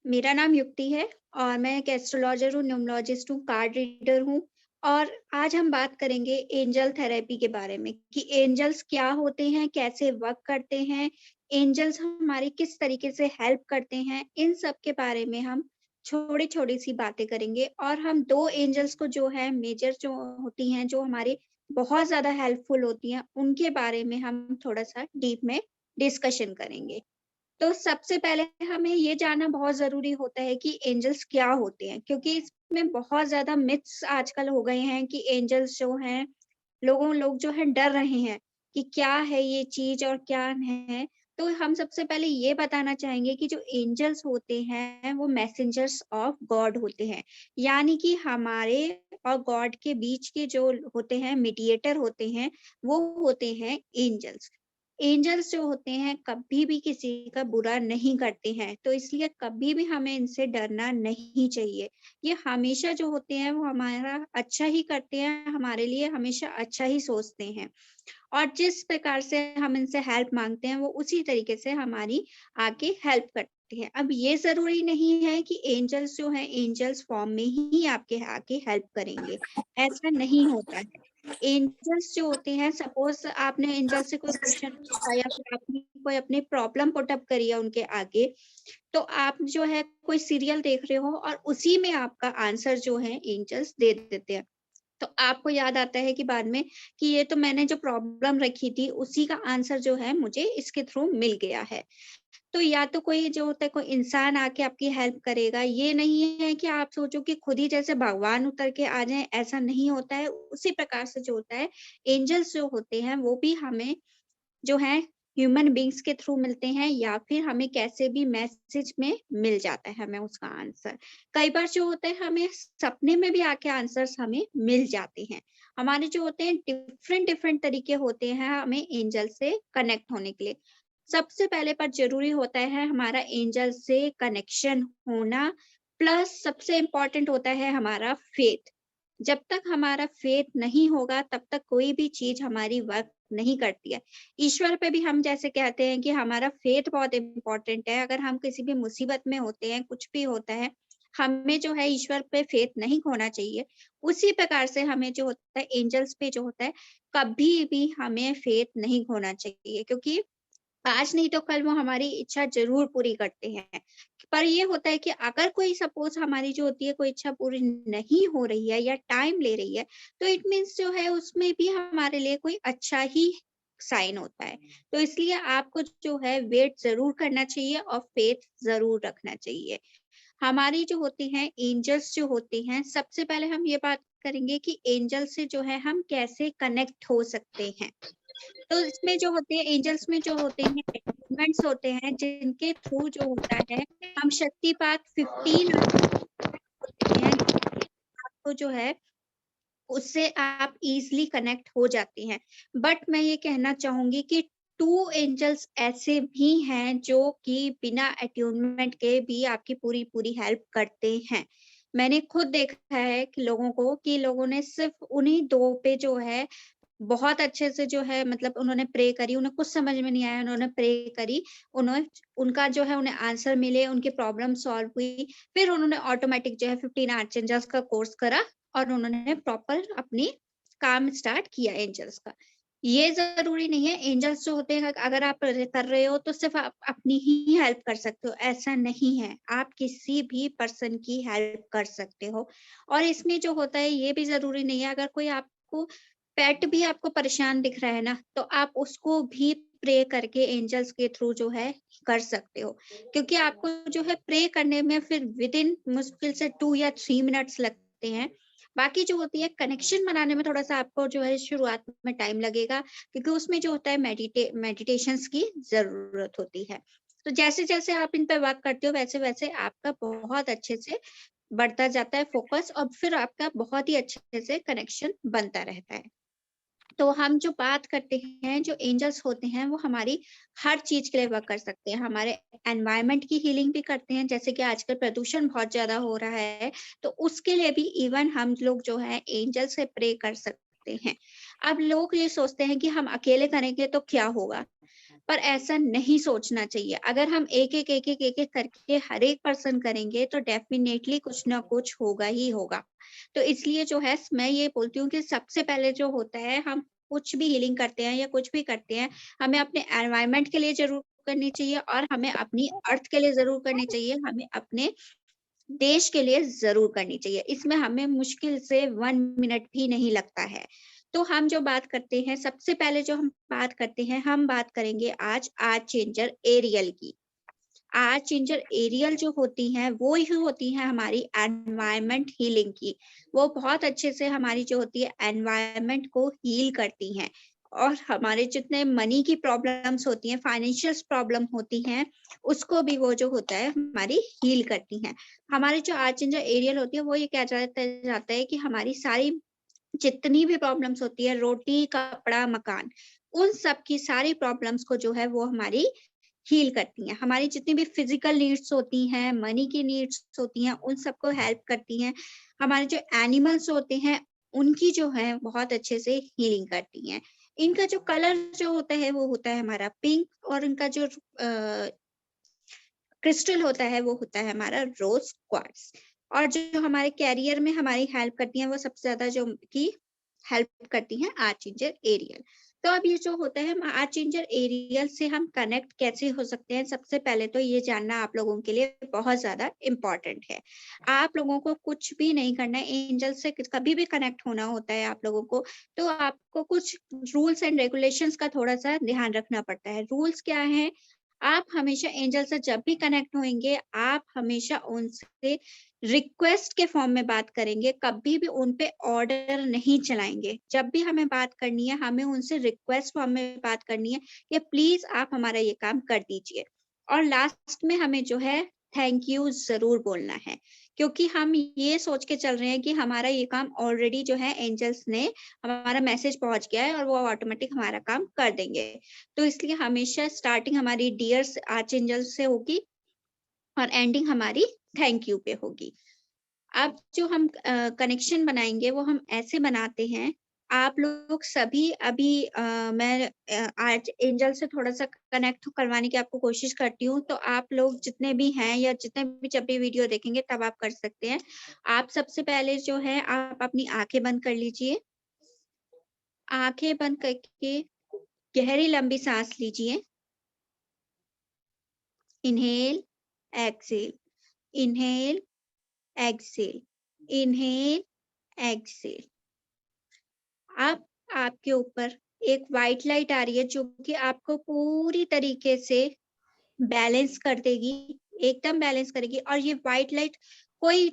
मेरा नाम युक्ति है और मैं एक एस्ट्रोलॉजर हूँ, न्यूमरोलॉजिस्ट हूँ, कार्ड रीडर हूँ और आज हम बात करेंगे एंजल थेरेपी के बारे में कि एंजल्स क्या होते हैं, कैसे वर्क करते हैं, एंजल्स हमारी किस तरीके से हेल्प करते हैं, इन सब के बारे में हम छोटी-छोटी सी बातें करेंगे और हम 2 एंजल्स को जो है मेजर जो होती हैं, जो हमारे बहुत ज़्यादा हेल्पफुल होती हैं, उनके बारे में हम थोड़ा-सा डीप में डिस्कशन करेंगे। तो सबसे पहले हमें ये जानना बहुत ज़रूरी होता है कि एंजल्स क्या होते हैं? क्योंकि इसमें बहुत ज़्यादा मिथ्स आजकल हो गए हैं कि एंजल्स जो हैं, लोग जो हैं डर रहे हैं कि क्या है ये चीज़ और क्या है। तो हम सबसे पहले ये बताना चाहेंगे कि जो एंजल्स होते हैं, वो मैसेंजर्स ऑफ गॉड होते हैं। यानी कि हमारे और गॉड के बीच के जो होते हैं, मीडिएटर होते हैं, वो होते हैं एंजल्स। एंजल्स जो होते हैं कभी भी किसी का बुरा नहीं करते हैं, तो इसलिए कभी भी हमें इनसे डरना नहीं चाहिए। ये हमेशा जो होते हैं वो हमारा अच्छा ही करते हैं, हमारे लिए हमेशा अच्छा ही सोचते हैं और जिस प्रकार से हम इनसे हेल्प माँगते हैं, वो उसी तरीके से हमारी आके हेल्प करते हैं। अब ये ज़रूरी नहीं है कि एंजल्स जो हैं, एंजल्स फॉर्म में ही आपके आके हेल्प करेंगे, ऐसा नहीं होता है। एंजल्स जो होते हैं सपोज़ आपने एंजल से कोई क्वेश्चन पूछा या फिर आपने कोई अपनी प्रॉब्लम पुट अप करी है उनके आगे, तो आप जो है कोई सीरियल देख रहे हो और उसी में आपका आंसर जो है एंजल्स दे देते हैं। तो आपको याद आता है कि बाद में कि ये तो मैंने जो प्रॉब्लम रखी थी उसी का आंसर जो है मुझे इसके थ्रू मिल गया है। तो या तो कोई जो होता है कोई इंसान आके आपकी हेल्प करेगा, ये नहीं है कि आप सोचो कि खुद ही जैसे भगवान उतर के आ जाएँ, ऐसा नहीं होता है। उसी प्रकार से जो होता है, एंजल्स जो होते हैं वो भी हमें जो है ह्यूमन बीइंग्स के थ्रू मिलते हैं या फिर हमें कैसे भी मैसेज में मिल जाता है हमें उसका आंसर। कई बार जो होता है हमें सपने में भी आके आंसर्स हमें मिल जाते हैं। हमारे जो होते हैं डिफरेंट डिफरेंट तरीके होते हैं हमें एंजल से कनेक्ट होने के लिए। सबसे पहले पर ज़रूरी होता है हमारा एंजल से कनेक्शन होना प्लस सबसे इम्पोर्टेंट होता है हमारा फेथ। जब तक हमारा फेथ नहीं होगा तब तक कोई भी चीज़ हमारी वर्क नहीं करती है। ईश्वर पे भी हम जैसे कहते हैं कि हमारा फेथ बहुत इम्पोर्टेंट है। अगर हम किसी भी मुसीबत में होते हैं, कुछ भी होता है, हमें जो है ईश्वर पे फेथ नहीं खोना चाहिए। उसी प्रकार से हमें जो होता है एंजल्स पे जो होता है, कभी भी हमें फेथ नहीं खोना चाहिए क्योंकि आज नहीं तो कल वो हमारी इच्छा ज़रूर पूरी करते हैं। पर ये होता है कि अगर कोई सपोज़ हमारी जो होती है कोई इच्छा पूरी नहीं हो रही है या टाइम ले रही है, तो इट मीन्स जो है उसमें भी हमारे लिए कोई अच्छा ही साइन होता है। तो इसलिए आपको जो है वेट ज़रूर करना चाहिए और फ़ेथ ज़रूर रखना चाहिए। हमारी जो होती हैं एंजल्स जो होते हैं, सबसे पहले हम ये बात करेंगे कि एंजल से जो है हम कैसे कनेक्ट हो सकते हैं। तो इसमें जो होते हैं एंजल्स में जो होते हैं अटैचमेंट्स होते हैं जिनके थ्रू जो होता है हम शक्तिपात 15 होते हैं आपको जो है उससे आप इज़िली कनेक्ट हो जाते हैं। बट मैं ये कहना चाहूँगी कि 2 एंजल्स ऐसे भी हैं जो कि बिना अट्यूनमेंट के भी आपकी पूरी-पूरी हेल्प करते हैं। मैंने खुद देखा है कि लोगों ने सिर्फ़ उन्हीं 2 पे जो है बहुत अच्छे से जो है मतलब उन्होंने प्रे करी, उन्हें कुछ समझ में नहीं आया, उन्होंने प्रे करी, उनका जो है उन्हें आंसर मिले, उनकी प्रॉब्लम सॉल्व हुई, फिर उन्होंने ऑटोमैटिक जो है 15 आर्चेंजल्स का कोर्स करा और उन्होंने प्रॉपर अपनी काम स्टार्ट किया एंजल्स का। ये ज़रूरी नहीं है एंजल्स जो होते हैं अगर आप कर रहे हो तो सिर्फ़ आप अपनी ही हेल्प कर सकते हो, ऐसा नहीं है। आप किसी भी पर्सन की हेल्प कर सकते हो और इसमें जो होता है ये भी ज़रूरी नहीं है अगर कोई आपको पेट भी आपको परेशान दिख रहा है ना, तो आप उसको भी प्रे करके एंजल्स के थ्रू जो है कर सकते हो। क्योंकि आपको जो है प्रे करने में फिर विदिन मुश्किल से 2 या 3 मिनट्स लगते हैं। बाकी जो होती है कनेक्शन बनाने में थोड़ा-सा आपको जो है शुरुआत में टाइम लगेगा क्योंकि उसमें जो होता है मेडिटेशंस की ज़रूरत होती है। तो जैसे-जैसे आप इन पे वर्क करते हो वैसे-वैसे आपका बहुत अच्छे से बढ़ता जाता है फ़ोकस और फिर आपका बहुत ही अच्छे से कनेक्शन बनता रहता है। तो हम जो बात करते हैं, जो एंजल्स होते हैं, वो हमारी हर चीज़ के लिए वर्क कर सकते हैं। हमारे एनवायरनमेंट की हीलिंग भी करते हैं, जैसे कि आजकल प्रदूषण बहुत ज़्यादा हो रहा है, तो उसके लिए भी इवन हम लोग जो है एंजल से प्रे कर सकते हैं। अब लोग ये सोचते हैं कि हम अकेले करेंगे तो क्या होगा? पर ऐसा नहीं सोचना चाहिए। अगर हम एक-एक करके हर एक पर्सन करेंगे तो डेफ़िनेटली कुछ ना कुछ होगा ही होगा। तो इसलिए जो है मैं ये बोलती हूँ कि सबसे पहले जो होता है हम कुछ भी हीलिंग करते हैं या कुछ भी करते हैं, हमें अपने एनवायरनमेंट के लिए ज़रूर करनी चाहिए और हमें अपनी अर्थ के लिए ज़रूर करनी चाहिए, हमें अपने देश के लिए ज़रूर करनी चाहिए। इसमें हमें मुश्किल से 1 मिनट भी नहीं लगता है। तो हम जो बात करते हैं, सबसे पहले जो हम बात करते हैं, हम बात करेंगे आज आर्ट चेंजर एरियल की। आर्ट चेंजर एरियल जो होती हैं, वो ही होती हैं हमारी एनवायरनमेंट हीलिंग की। वो बहुत अच्छे से हमारी जो होती है एनवायरनमेंट को हील करती हैं और हमारे जितने मनी की प्रॉब्लम्स होती हैं, फाइनेंशियल प्रॉब्लम होती हैं, उसको भी वो जो होता है हमारी हील करती हैं। हमारी जो आर्ट चेंजर एरियल होती है, वो ये क्या जाता है कि हमारी सारी जितनी भी प्रॉब्लम्स होती है, रोटी, कपड़ा, मकान, उन सब की सारी प्रॉब्लम्स को जो है वो हमारी हील करती हैं। हमारी जितनी भी फिज़िकल नीड्स होती हैं, मनी की नीड्स होती हैं, उन सबको हेल्प करती हैं। हमारे जो एनिमल्स होते हैं, उनकी जो है बहुत अच्छे से हीलिंग करती हैं। इनका जो कलर जो होता है, वो होता है हमारा पिंक और इनका जो क्रिस्टल होता है, वो होता है हमारा रोज़ क्वार्ट्ज और जो हमारे करियर में हमारी हेल्प करती हैं, वो सबसे ज़्यादा जो कि हेल्प करती हैं आर्ट चेंजर एरियल। तो अब ये जो होता है, हम आर्ट चेंजर एरियल से हम कनेक्ट कैसे हो सकते हैं? सबसे पहले तो ये जानना आप लोगों के लिए बहुत ज़्यादा इम्पोर्टेंट है। आप लोगों को कुछ भी नहीं करना है, एंजल से कभी भी कनेक्ट होना होता है आप लोगों को, तो आपको कुछ रूल्स एंड रेगुलेशंस का थोड़ा-सा ध्यान रखना पड़ता है। रूल्स क्या हैं? आप हमेशा एंजल से जब भी कनेक्ट होंगे, आप हमेशा उनसे रिक्वेस्ट के फॉर्म में बात करेंगे, कभी भी उन पे ऑर्डर नहीं चलाएँगे। जब भी हमें बात करनी है, हमें उनसे रिक्वेस्ट फॉर्म में बात करनी है कि प्लीज़ आप हमारा ये काम कर दीजिए। और लास्ट में हमें जो है थैंक यू ज़रूर बोलना है, क्योंकि हम ये सोच के चल रहे हैं कि हमारा ये काम ऑलरेडी जो है एंजल्स ने हमारा मैसेज पहुँच गया है और वो ऑटोमेटिक हमारा काम कर देंगे। तो इसलिए हमेशा स्टार्टिंग हमारी डियर्स आर्चएंजल से होगी और एंडिंग हमारी थैंक यू पे होगी। अब जो हम कनेक्शन बनाएँगे वो हम ऐसे बनाते हैं, आप लोग सभी अभी मैं आर्चएंजल से थोड़ा-सा कनेक्ट करवाने की आपको कोशिश करती हूँ, तो आप लोग जितने भी हैं या जितने भी जब भी वीडियो देखेंगे तब आप कर सकते हैं। आप सबसे पहले जो है आप अपनी आँखें बंद कर लीजिए। आँखें बंद करके गहरी लंबी साँस लीजिए। Inhale, exhale, inhale, exhale, inhale, exhale. अब आपके ऊपर एक व्हाइट लाइट आ रही है जो कि आपको पूरी तरीके से बैलेंस कर देगी, एकदम बैलेंस करेगी और ये व्हाइट लाइट कोई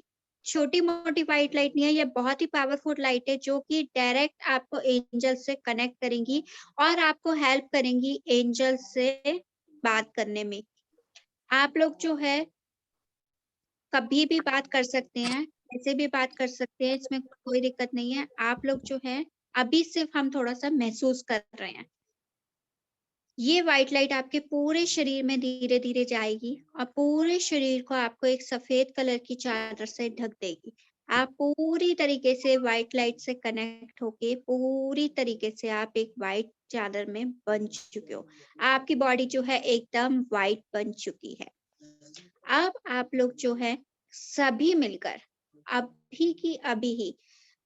छोटी-मोटी व्हाइट लाइट नहीं है, ये बहुत ही पावरफुल लाइट है जो कि डायरेक्ट आपको एंजल से कनेक्ट करेंगी और आपको हेल्प करेंगी एंजल से बात करने में। आप लोग जो है कभी भी बात कर सकते हैं, कैसे भी बात कर सकते हैं, इसमें कोई दिक्कत नहीं है। आप लोग जो है, अभी सिर्फ़ हम थोड़ा-सा महसूस कर रहे हैं। ये व्हाइट लाइट आपके पूरे शरीर में धीरे-धीरे जाएगी और पूरे शरीर को आपको एक सफ़ेद कलर की चादर से ढक देगी। आप पूरी तरीके से व्हाइट लाइट से कनेक्ट होके पूरी तरीके से आप एक व्हाइट चादर में बंध चुके हो। आपकी बॉडी जो है एकदम व्हाइट बन चुकी है। अब आप लोग जो है सभी मिलकर अभी की अभी ही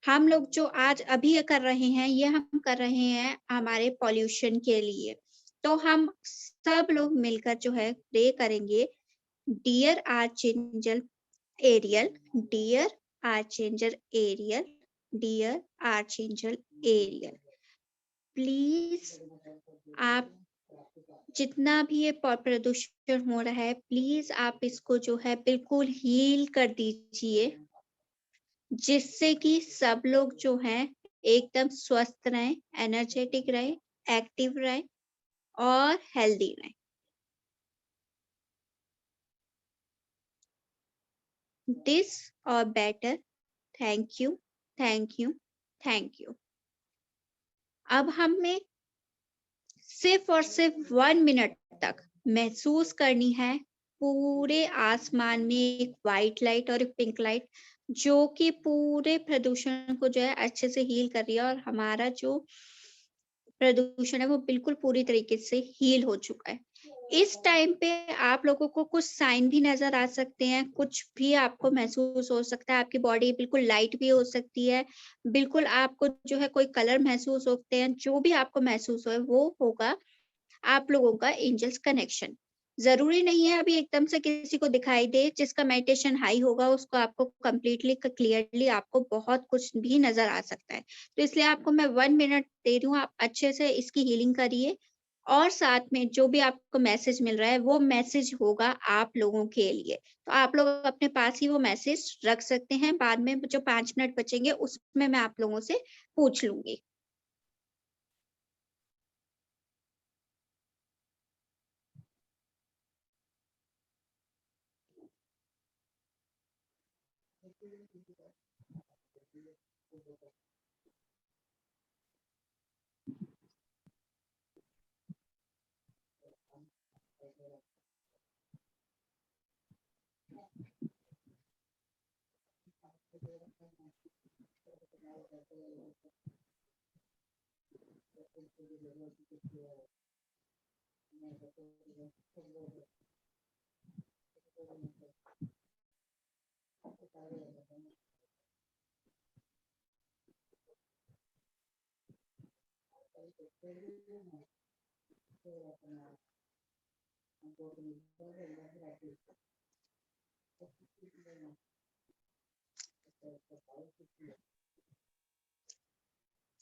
हम लोग जो आज अभी ये कर रहे हैं, ये हम कर रहे हैं हमारे पॉल्यूशन के लिए। तो हम सब लोग मिलकर जो है प्रे करेंगे, dear archangel Ariel, dear archangel Ariel, dear archangel Ariel, please आप जितना भी ये प्रदूषण हो रहा है, प्लीज़ आप इसको जो है बिल्कुल हील कर दीजिए, जिससे कि सब लोग जो हैं एकदम स्वस्थ रहें, एनर्जेटिक रहें, एक्टिव रहें और हेल्दी रहें। दिस और better, thank you, thank you, thank you. अब हमें सिर्फ़ और सिर्फ़ 1 मिनट तक महसूस करनी है पूरे आसमान में एक व्हाइट लाइट और एक पिंक लाइट जो कि पूरे प्रदूषण को जो है अच्छे से हील कर रही है और हमारा जो प्रदूषण है वो बिल्कुल पूरी तरीके से हील हो चुका है। इस टाइम पे आप लोगों को कुछ साइन भी नज़र आ सकते हैं, कुछ भी आपको महसूस हो सकता है, आपकी बॉडी बिल्कुल लाइट भी हो सकती है, बिल्कुल आपको जो है कोई कलर महसूस होते हैं, जो भी आपको महसूस होए वो होगा आप लोगों का एंजल्स कनेक्शन। ज़रूरी नहीं है अभी एकदम से किसी को दिखाई दे, जिसका मेडिटेशन हाई होगा उसको आपको कंप्लीटली क्लियरली आपको बहुत कुछ भी नज़र आ सकता है। तो इसलिए आपको मैं 1 मिनट दे रही हूँ, आप अच्छे से इसकी हीलिंग करिए और साथ में जो भी आपको मैसेज मिल रहा है, वो मैसेज होगा आप लोगों के लिए। तो आप लोग अपने पास ही वो मैसेज रख सकते हैं, बाद में जो 5 मिनट बचेंगे उसमें मैं आप लोगों से पूछ लूँगी।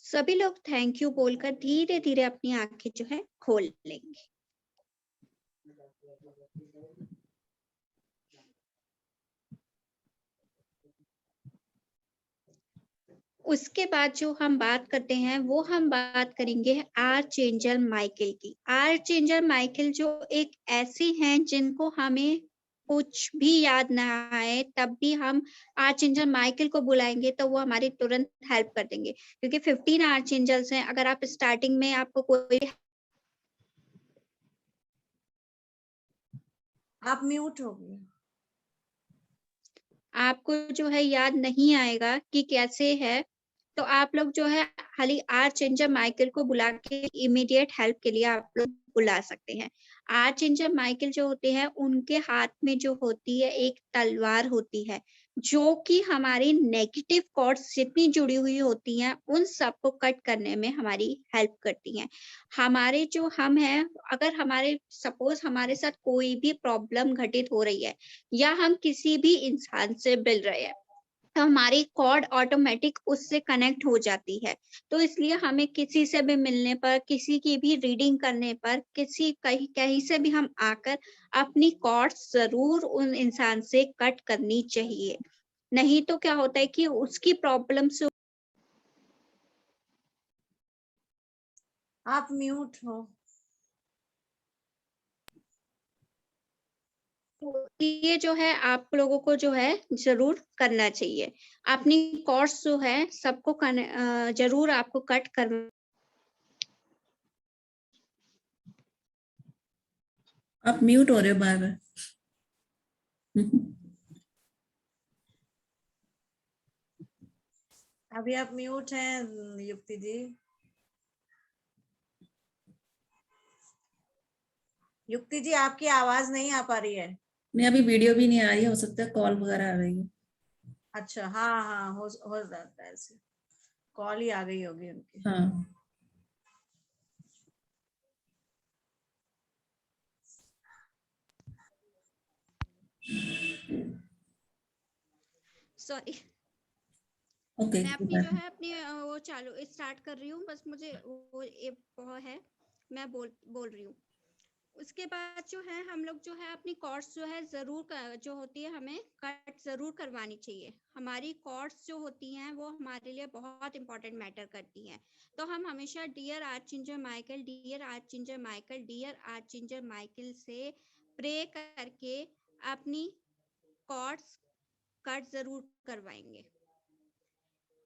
सभी लोग थैंक यू बोलकर धीरे-धीरे अपनी आँखें जो है खोल लेंगे। उसके बाद जो हम बात करते हैं, वो हम बात करेंगे आर्चएंजल माइकल की। आर्चएंजल माइकल जो एक ऐसे हैं जिनको हमें कुछ भी याद ना आए, तब भी हम आर्चएंजल माइकल को बुलाएँगे तो वो हमारी तुरंत हेल्प कर देंगे। क्योंकि 15 आर्चएंजल्स हैं, अगर आप स्टार्टिंग में आपको कोई आप म्यूट हो गए। आपको जो है याद नहीं आएगा कि कैसे है, तो आप लोग जो है खाली आर्चएंजल माइकल को बुला के इमीडिएट हेल्प के लिए आप लोग बुला सकते हैं। आर्चएंजल माइकल जो होते हैं, उनके हाथ में जो होती है एक तलवार होती है, जो कि हमारी नेगेटिव कॉर्ड्स जितनी जुड़ी हुई होती हैं, उन सबको कट करने में हमारी हेल्प करती हैं। हमारे जो हम हैं, अगर हमारे सपोज़ हमारे साथ कोई भी प्रॉब्लम घटित हो रही है या हम किसी भी इंसान से मिल रहे हैं, तो हमारी कॉर्ड ऑटोमेटिक उससे कनेक्ट हो जाती है। तो इसलिए हमें किसी से भी मिलने पर, किसी की भी रीडिंग करने पर, किसी कहीं कहीं से भी हम आकर अपनी कॉर्ड्स ज़रूर उन इंसान से कट करनी चाहिए। नहीं तो क्या होता है कि उसकी प्रॉब्लम से आप म्यूट हो। ये जो है आप लोगों को जो है ज़रूर करना चाहिए। अपनी कॉर्ड्स जो है सबको ज़रूर आपको कट कर आप म्यूट हो रहे हो बार बार। अभी आप म्यूट हैं युक्ति जी। युक्ति जी आपकी आवाज नहीं आ पा रही है। नहीं, अभी वीडियो भी नहीं आ रही है, हो सकता है कॉल वगैरह आ रही है। अच्छा, हाँ हाँ, हो जाता है ऐसे, कॉल ही आ गई होगी उनकी। हाँ, सॉरी ओके, मैं कोई अपनी जो बात नहीं। है अपनी वो चालू स्टार्ट कर रही हूँ, बस मुझे वो एक वो है, मैं बोल रही हूँ। उसके बाद जो है हम लोग जो है अपनी कॉर्ड्स जो है जो होती है हमें कट ज़रूर करवानी चाहिए। हमारी कॉर्ड्स जो होती हैं वो हमारे लिए बहुत इंपॉर्टेंट मैटर करती हैं। तो हम हमेशा dear archangel Michael, dear archangel Michael, dear archangel Michael से प्रे करके अपनी कॉर्ड्स कट ज़रूर करवाएंगे।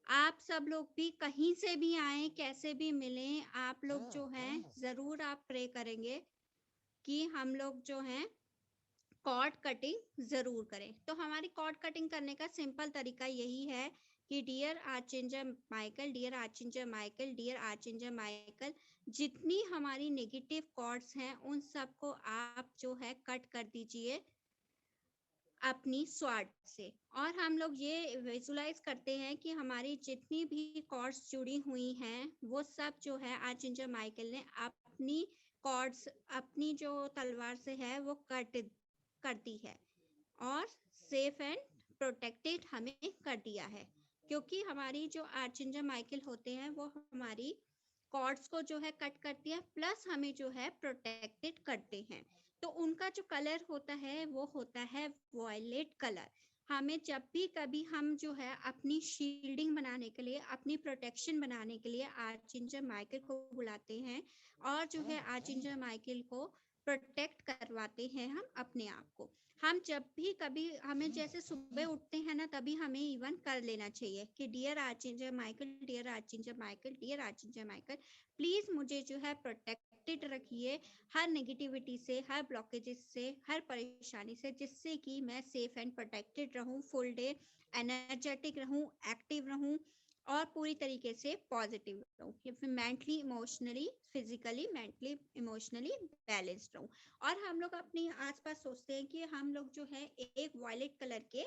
आप सब लोग भी कहीं से भी आए, कैसे भी मिलें, आप लोग जो हैं ज़रूर आप प्रे करेंगे कि हम लोग जो हैं कॉर्ड कटिंग ज़रूर करें। तो हमारी कॉर्ड कटिंग करने का सिंपल तरीका यही है कि dear archangel Michael, dear archangel Michael, dear archangel Michael, जितनी हमारी नेगेटिव कॉर्ड्स हैं उन सबको आप जो है कट कर दीजिए अपनी स्वॉर्ड से। और हम लोग ये विजुलाइज करते हैं कि हमारी जितनी भी कॉर्ड्स जुड़ी हुई हैं वो सब जो है आर्चेंजल माइकल ने अपनी कॉर्ड्स अपनी जो तलवार से है वो कट कर दी है और सेफ एंड प्रोटेक्टेड हमें कर दिया है। क्योंकि हमारी जो आर्चेंजल माइकल होते हैं वो हमारी कॉर्ड्स को जो है कट करती है प्लस हमें जो है प्रोटेक्टेड करते हैं। तो उनका जो कलर होता है वो होता है वॉयलेट कलर। हमें जब भी कभी हम जो है अपनी शील्डिंग बनाने के लिए अपनी प्रोटेक्शन बनाने के लिए आर्चेंजल माइकल को बुलाते हैं और जो है आर्चेंजल माइकल को प्रोटेक्ट करवाते हैं हम अपने आप को। हम जब भी कभी हमें जैसे सुबह उठते हैं ना तभी हमें इवन कर लेना चाहिए कि dear archangel Michael, dear archangel Michael, dear archangel Michael, please मुझे जो है प्रोटेक्टेड रखिए हर नेगेटिविटी से, हर ब्लॉकेजेस से, हर परेशानी से, जिससे कि मैं सेफ एंड प्रोटेक्टेड रहूं, फुल डे एनर्जेटिक रहूं, एक्टिव रहूं और पूरी तरीके से पॉजिटिव रहूं, या फिर mentally emotionally physically mentally emotionally balanced रहूं। और हम लोग अपने आसपास सोचते हैं कि हम लोग जो है एक वॉयलेट कलर के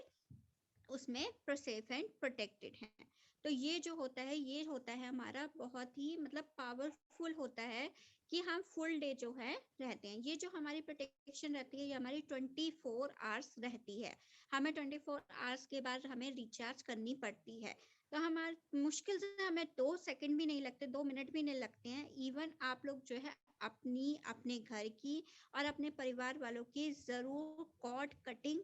उसमें सेफ एंड प्रोटेक्टेड है। तो ये जो होता है ये होता है हमारा बहुत ही मतलब पावरफुल होता है कि हम फुल डे जो है रहते हैं। ये जो हमारी प्रोटेक्शन रहती है ये हमारी 24 आवर्स रहती है। हमें 24 आवर्स के बाद हमें रिचार्ज करनी पड़ती है। तो हमारे मुश्किल से हमें 2 सेकंड भी नहीं लगते, 2 मिनट भी नहीं लगते हैं। इवन आप लोग जो है अपनी अपने घर की और अपने परिवार वालों की जरूर कॉर्ड कटिंग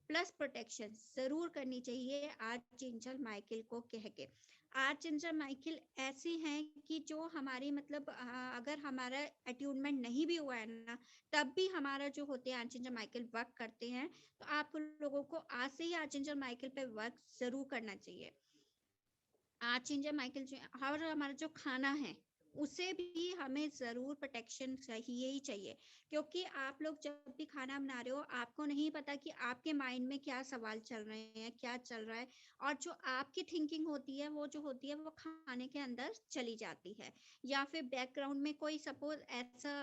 प्लस प्रोटेक्शन जरूर करनी चाहिए आर्चेंजल माइकल को कह के। आर्चेंजल माइकल ऐसे हैं कि जो हमारी मतलब अगर हमारा अट्यूनमेंट नहीं भी हुआ है ना तब भी हमारा जो होते हैं आर्चेंजल माइकल वर्क करते हैं। तो आप लोगों को आज से ही आर्चेंजल माइकल पे वर्क जरूर करना चाहिए। आर्चेंजल माइकल जो और हमारा जो खाना है उसे भी हमें जरूर प्रोटेक्शन चाहिए ही चाहिए। क्योंकि आप लोग जब भी खाना बना रहे हो आपको नहीं पता कि आपके माइंड में क्या सवाल चल रहे हैं, क्या चल रहा है। और जो आपकी थिंकिंग होती है वो जो होती है वो खाने के अंदर चली जाती है। या फिर बैकग्राउंड में कोई सपोज ऐसा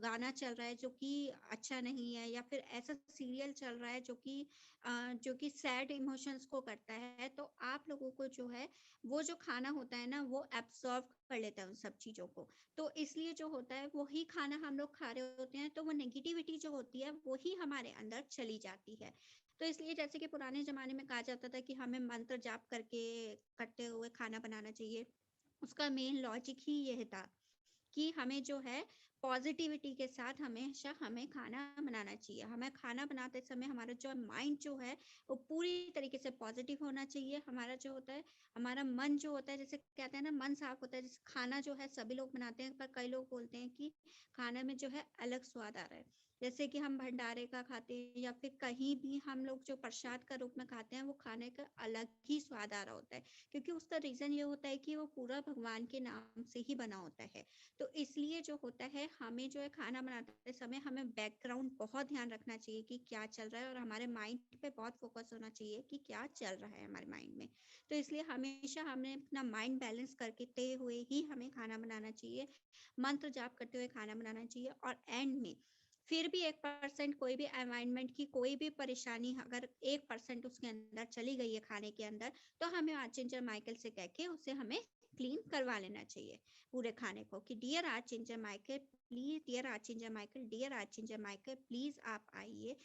गाना चल रहा है जो कि अच्छा नहीं है, या फिर ऐसा सीरियल चल रहा है जो कि सैड इमोशंस को करता है। तो आप लोगों को जो है वो जो खाना होता है ना वो एब्सॉर्ब कर लेता है उन सब चीजों को। तो इसलिए जो होता है वही खाना हम लोग खा रहे होते हैं तो वो नेगेटिविटी जो होती है वही हमारे अंदर चली जाती है। तो इसलिए जैसे कि पुराने जमाने में कहा जाता था कि हमें मंत्र जाप करके करते हुए खाना बनाना चाहिए। उसका मेन लॉजिक ही यह था कि हमें जो है पॉजिटिविटी के साथ हमेशा हमें खाना बनाना चाहिए। हमें खाना बनाते समय हमारा जो माइंड जो है वो पूरी तरीके से पॉजिटिव होना चाहिए। हमारा जो होता है हमारा मन जो होता है जैसे कहते हैं ना मन साफ होता है। जैसे खाना जो है सभी लोग बनाते हैं पर कई लोग बोलते हैं कि खाने में जो है अलग स्वाद आ रहा है। जैसे कि हम भंडारे का खाते हैं या फिर कहीं भी हम लोग जो प्रसाद का रूप में खाते हैं वो खाने का अलग ही स्वाद आ रहा होता है। क्योंकि उसका रीजन ये होता है कि वो पूरा भगवान के नाम से ही बना होता है। तो इसलिए जो होता है हमें जो है खाना बनाते समय हमें बैकग्राउंड बहुत ध्यान रखना चाहिए कि क्या चल रहा है और हमारे माइंड पे बहुत फोकस होना चाहिए कि क्या चल रहा है हमारे माइंड में। तो इसलिए हमेशा हमें अपना माइंड बैलेंस करते हुए ही हमें खाना बनाना चाहिए, मंत्र जाप करते हुए खाना बनाना चाहिए। और एंड में फिर भी 1% कोई भी एनवायरनमेंट की कोई भी परेशानी अगर 1% उसके अंदर चली गई है खाने के अंदर तो हमें आर्चेंजल माइकल से कह के उसे हमें क्लीन करवा लेना चाहिए पूरे खाने को कि dear archangel Michael please, dear archangel Michael, dear archangel Michael please आप आइए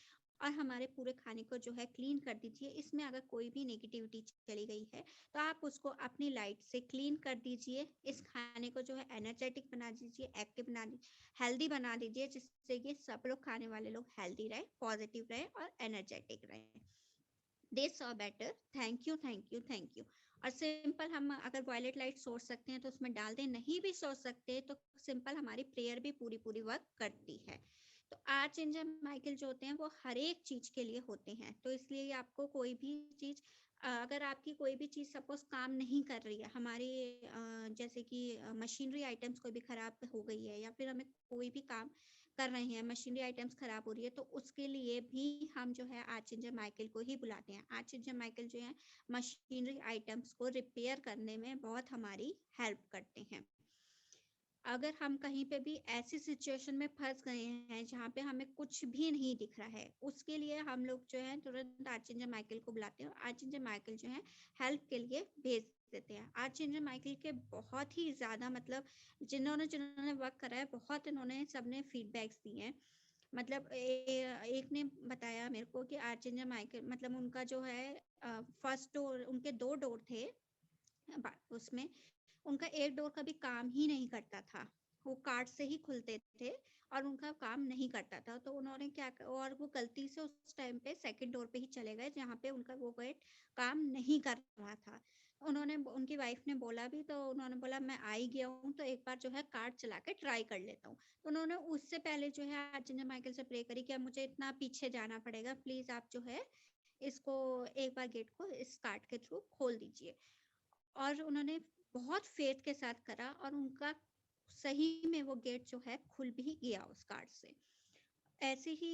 और हमारे पूरे खाने को जो है क्लीन कर दीजिए। इसमें अगर कोई भी नेगेटिविटी चली गई है तो आप उसको अपनी लाइट से क्लीन कर दीजिए। इस खाने को जो है एनर्जेटिक बना दीजिए, एक्टिव बना दीजिए, हेल्दी बना दीजिए, जिससे कि सब लोग खाने वाले लोग हेल्दी रहे, पॉजिटिव रहे और एनर्जेटिक रहे। दिस और better. Thank you, thank you, thank you. और सिंपल हम अगर वॉयलेट लाइट सोच सकते हैं तो उसमें डाल दें, नहीं भी सोच सकते तो सिंपल हमारी प्रेयर भी पूरी पूरी वर्क करती है। तो आर्चेंजल माइकल जो होते हैं वो हर एक चीज के लिए होते हैं। तो इसलिए आपको कोई भी चीज अगर आपकी कोई भी चीज सपोज काम नहीं कर रही है हमारी जैसे कि मशीनरी आइटम्स कोई भी खराब हो गई है या फिर हमें कोई भी काम कर रहे हैं, मशीनरी आइटम्स खराब हो रही है, तो उसके लिए भी हम जो है आर्चेंजर माइकल को ही बुलाते हैं। आर्चेंजर माइकल जो है मशीनरी आइटम्स को रिपेयर करने में बहुत हमारी हेल्प करते हैं। अगर हम कहीं पे भी ऐसी सिचुएशन में फंस गए हैं जहाँ पे हमें कुछ भी नहीं दिख रहा है, उसके लिए हम लोग जो है तुरंत आर्चेंजर माइकल को बुलाते हैं और आर्चेंजर माइकल जो है हेल्प के लिए भेज देते हैं। आर्चेंजर माइकल के बहुत ही ज्यादा मतलब जिन्होंने जिन्होंने वर्क करा है, बहुत इन्होंने सबने फीडबैक्स दिए हैं। मतलब एक ने बताया मेरे को कि आर्चेंजर माइकल मतलब उनका जो है फर्स्ट डोर, उनके 2 डोर थे उसमें, उनका एक डोर कभी काम ही नहीं करता था, वो कार्ड से ही खुलते थे और उनका काम नहीं करता था। तो उन्होंने और वो गलती से उस टाइम पे सेकंड डोर पे ही चले गए जहाँ पे उनका वो गेट काम नहीं कर रहा था। उन्होंने उनकी वाइफ ने बोला भी, तो उन्होंने बोला मैं आ ही गया हूँ तो एक बार जो है कार्ड चला के ट्राई कर लेता हूँ। तो उन्होंने उससे पहले जो है आर्चेंजर माइकल से प्रे करी कि अब मुझे इतना पीछे जाना पड़ेगा, प्लीज आप जो है इसको एक बार गेट को इस कार्ड के थ्रू खोल दीजिए। और उन्होंने बहुत फेथ के साथ करा और उनका सही में वो गेट जो है खुल भी गया उस कार्ड से। ऐसे ही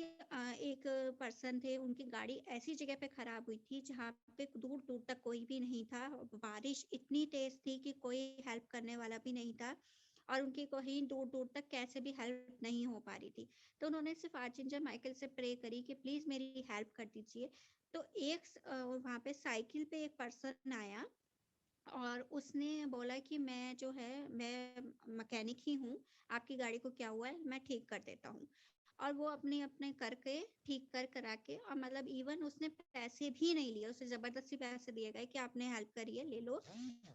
एक पर्सन थे, उनकी गाड़ी ऐसी जगह पे खराब हुई थी जहाँ पे दूर दूर तक कोई भी नहीं था, बारिश इतनी तेज थी कि कोई हेल्प करने वाला भी नहीं था और उनकी कहीं दूर दूर तक कैसे भी हेल्प नहीं हो पा रही थी। तो उन्होंने सिर्फ आर्चेंजर माइकल से प्रे करी कि प्लीज मेरी हेल्प कर दीजिए। तो वहां पे साइकिल पे एक पर्सन आया और उसने बोला कि मैं जो है मैं मैकेनिक ही हूँ, आपकी गाड़ी को क्या हुआ है मैं ठीक कर देता हूँ। और वो अपने अपने करके ठीक कर करा के, और मतलब इवन उसने पैसे भी नहीं लिए, उसे जबरदस्ती पैसे दिए गए कि आपने हेल्प करी है ले लो,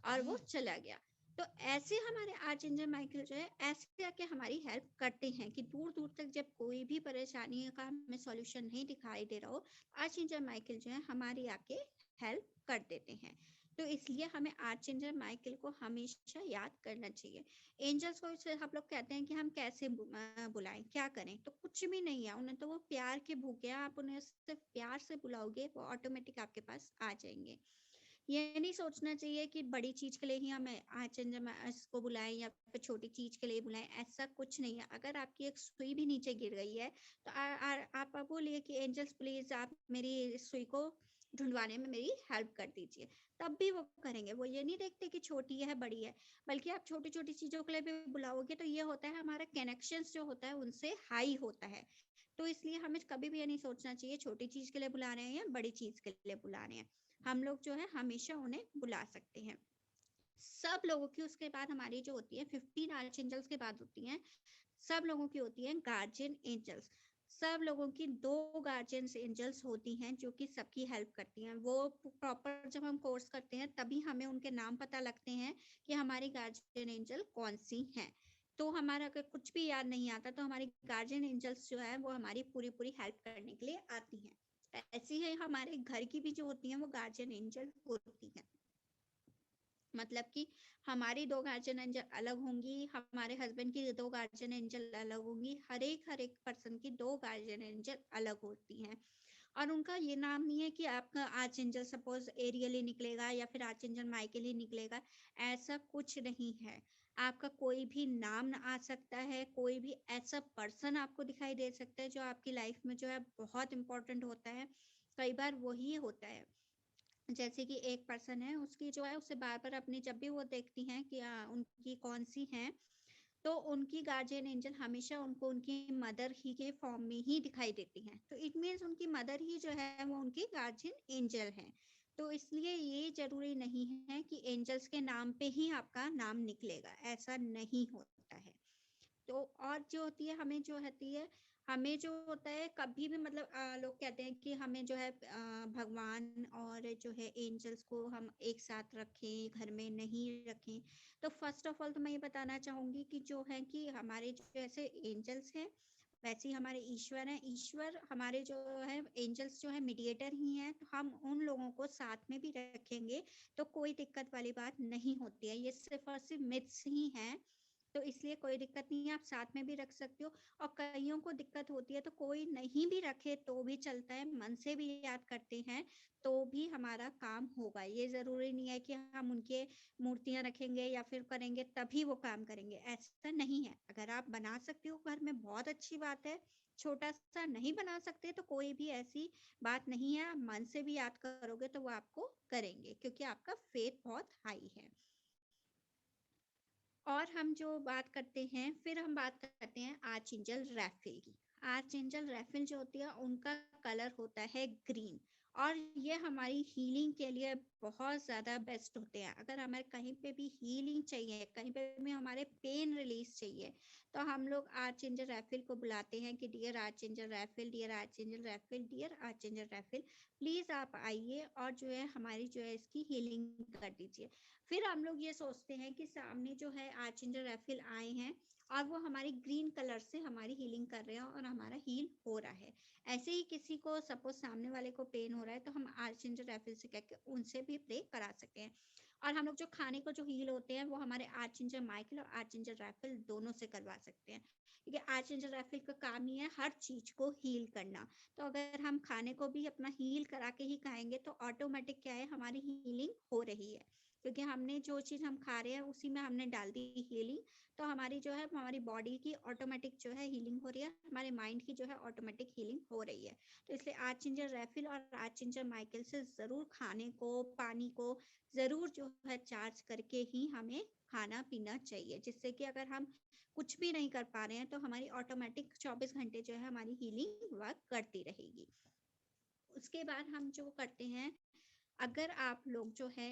और वो चला गया। तो ऐसे हमारे आर्चेंजर माइकल जो है ऐसे आके हमारी हेल्प करते हैं कि दूर दूर तक जब कोई भी परेशानी का हमें सॉल्यूशन नहीं दिखाई दे रहा हो, आर्चेंजर माइकल जो है हमारी आके हेल्प कर देते हैं। तो इसलिए हमें आर्चेंजर माइकल को हमेशा याद करना चाहिए। एंजल्स को हम लोग कहते हैं कि हम कैसे बुलाएं, क्या करें, तो कुछ भी नहीं है, उन्हें तो वो प्यार के भूखे हैं, आप उन्हें सिर्फ प्यार से बुलाओगे वो ऑटोमेटिक आपके पास आ जाएंगे। ये नहीं सोचना चाहिए कि बड़ी चीज के लिए ही हमें आर्चेंजर को बुलाएं या फिर छोटी चीज के लिए बुलाएं, ऐसा कुछ नहीं है। अगर आपकी एक सुई भी नीचे गिर गई है तो आप बोलिए कि एंजल्स प्लीज आप मेरी सुई को ढूंढवाने में मेरी हेल्प कर दीजिए, तब भी वो करेंगे। वो ये नहीं देखते कि छोटी है बड़ी है, बल्कि आप छोटी छोटी चीजों के लिए भी बुलाओगे तो ये होता है हमारा कनेक्शन जो होता है उनसे हाई होता है। तो इसलिए हमें कभी भी ये नहीं सोचना चाहिए छोटी चीज के लिए बुला रहे हैं या बड़ी चीज के लिए बुला रहे हैं। हम लोग जो है हमेशा उन्हें बुला सकते हैं सब लोगों की। उसके बाद हमारी जो होती है 15 आर्च एंजल्स के बाद होती हैं सब लोगों की होती है गार्जियन एंजल्स। सब लोगों की 2 गार्जियन एंजल्स होती हैं जो कि सबकी हेल्प करती हैं। वो प्रॉपर जब हम कोर्स करते हैं तभी हमें उनके नाम पता लगते हैं कि हमारी गार्जियन एंजल कौन सी हैं। तो हमारा अगर कुछ भी याद नहीं आता तो हमारी गार्जियन एंजल्स जो है वो हमारी पूरी पूरी हेल्प करने के लिए आती हैं। ऐसी है हमारे घर की भी जो होती हैं वो गार्जियन एंजल होती हैं। मतलब कि हमारी 2 गार्जियन एंजल अलग होंगी, हमारे हस्बैंड की 2 गार्जियन एंजल अलग होंगी, हर एक पर्सन की 2 गार्जियन एंजल अलग होती हैं। और उनका ये नाम नहीं है कि आपका आर्च एंजल सपोज एरियल ही निकलेगा या फिर आर्च एंजल माइकल ही निकलेगा, ऐसा कुछ नहीं है। आपका कोई भी नाम आ सकता है, कोई भी ऐसा पर्सन आपको दिखाई दे सकता है जो आपकी लाइफ में जो है बहुत इंपॉर्टेंट होता है। कई बार वही होता है, जैसे कि एक पर्सन है उसकी जो है उसे बार बार अपनी जब भी वो देखती हैं कि उनकी कौन सी हैं, तो उनकी गार्जियन एंजल हमेशा उनको उनकी मदर ही के फॉर्म में ही दिखाई देती हैं। तो इट मीन्स उनकी मदर ही जो है वो उनकी गार्जियन एंजल है। तो इसलिए ये जरूरी नहीं है कि एंजल्स के नाम पे ही आपका नाम निकलेगा, ऐसा नहीं होता है। तो और जो होती है हमें जो होती है हमें जो होता है कभी भी मतलब लोग कहते हैं कि हमें जो है भगवान और जो है एंजल्स को हम एक साथ रखें, घर में नहीं रखें। तो फर्स्ट ऑफ ऑल तो मैं ये बताना चाहूंगी कि जो है कि हमारे जो जैसे एंजल्स हैं वैसे ही हमारे ईश्वर हैं। ईश्वर हमारे जो है एंजल्स जो है मीडिएटर ही हैं, तो हम उन लोगों को साथ में भी रखेंगे तो कोई दिक्कत वाली बात नहीं होती है। ये सिर्फ और सिर्फ मिथ्स ही हैं। तो इसलिए कोई दिक्कत नहीं है, आप साथ में भी रख सकते हो। और कईयों को दिक्कत होती है तो कोई नहीं भी रखे तो भी चलता है, मन से भी याद करते हैं तो भी हमारा काम होगा। ये ज़रूरी नहीं है कि हम उनके मूर्तियाँ रखेंगे या फिर करेंगे तभी वो काम करेंगे, ऐसा नहीं है। अगर आप बना सकते हो घर में बहुत अच्छी बात है, छोटा-सा नहीं बना सकते तो कोई भी ऐसी बात नहीं है, आप मन से भी याद करोगे तो वो आपको करेंगे क्योंकि आपका फेथ बहुत हाई है। और हम जो बात करते हैं, फिर हम बात करते हैं आर्चएंजल राफेल की। आर्चएंजल राफेल जो होती है उनका कलर होता है ग्रीन, और ये हमारी हीलिंग के लिए बहुत ज़्यादा बेस्ट होते हैं। अगर हमें कहीं पे भी हीलिंग चाहिए, कहीं पे भी हमारे पेन रिलीज चाहिए, तो हम लोग आर्चएंजल राफेल को बुलाते हैं कि dear archangel Raphael, dear archangel Raphael, dear archangel Raphael, please आप आइए और जो है हमारी जो है इसकी हीलिंग कर दीजिए। फिर हम लोग ये सोचते हैं कि सामने जो है आर्चएंजल राफेल आए हैं और वो हमारी ग्रीन कलर से हमारी हीलिंग कर रहे हैं और हमारा हील हो रहा है। ऐसे ही किसी को सपोज सामने वाले को पेन हो रहा है तो हम आर्चएंजल राफेल से कह के उनसे भी प्रे करा सकते हैं। और हम लोग जो खाने को जो हील होते हैं वो हमारे आर्चएंजल माइकल और आर्चएंजल राफेल दोनों से करवा सकते हैं, क्योंकि आर्चएंजल राफेल का काम ही है हर चीज को हील करना। तो अगर हम खाने को भी अपना हील करा के ही खाएंगे तो ऑटोमेटिक क्या है, हमारी हीलिंग हो रही है, क्योंकि हमने जो चीज़ हम खा रहे हैं उसी में हमने डाल दी हीलिंग। तो हमारी जो है हमारी बॉडी की ऑटोमेटिक जो है हीलिंग हो रही है, हमारे माइंड की जो है ऑटोमेटिक हीलिंग हो रही है। तो इसलिए आर्चएंजल राफेल और आर्चएंजल माइकल से ज़रूर खाने को, पानी को ज़रूर जो है चार्ज करके ही हमें खाना पीना चाहिए, जिससे कि अगर हम कुछ भी नहीं कर पा रहे हैं तो हमारी ऑटोमेटिक 24 घंटे जो है हमारी हीलिंग वर्क करती रहेगी। उसके बाद हम जो करते हैं, अगर आप लोग जो है